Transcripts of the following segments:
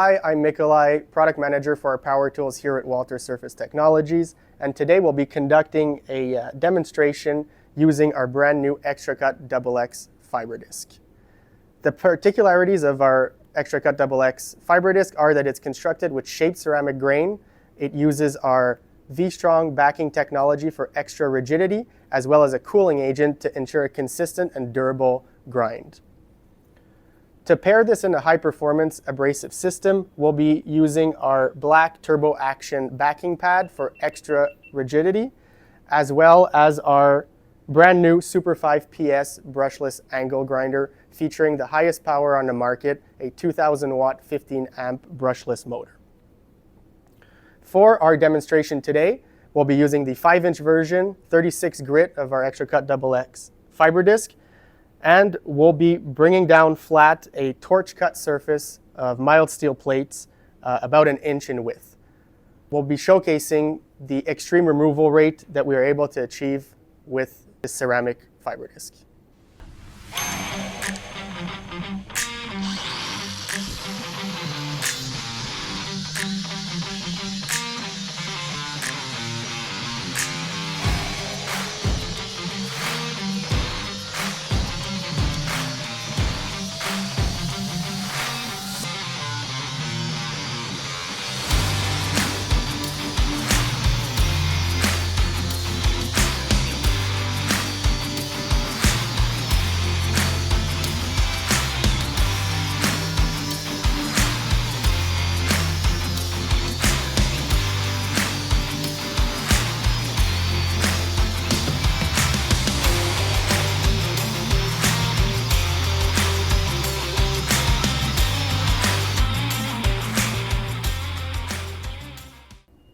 Hi, I'm Mikolai, Product Manager for our Power Tools here at Walter Surface Technologies, and today we'll be conducting a demonstration using our brand new XTRACUT XX Fiber Disc. The particularities of our XTRACUT XX Fiber Disc are that it's constructed with shaped ceramic grain. It uses our V-Strong backing technology for extra rigidity, as well as a cooling agent to ensure a consistent and durable grind. To pair this in a high-performance abrasive system, we'll be using our black turbo action backing pad for extra rigidity, as well as our brand new Super 5 PS brushless angle grinder featuring the highest power on the market, a 2000 watt 15 amp brushless motor. For our demonstration today, we'll be using the 5-inch version, 36 grit of our XTRACUT XX Fiber Disc, and we'll be bringing down flat a torch cut surface of mild steel plates about 1 inch in width. We'll be showcasing the extreme removal rate that we are able to achieve with this ceramic fiber disc.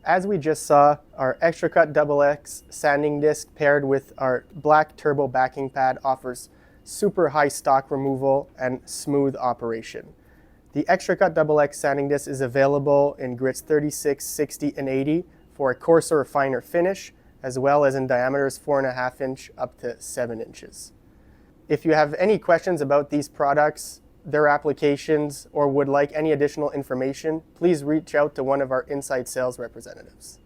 As we just saw, our XTRACUT XX sanding disc paired with our black turbo backing pad offers super high stock removal and smooth operation. The XTRACUT XX sanding disc is available in grits 36, 60, and 80 for a coarser or finer finish, as well as in diameters 4.5 inch up to 7 inches. If you have any questions about these products, their applications, or would like any additional information, please reach out to one of our inside sales representatives.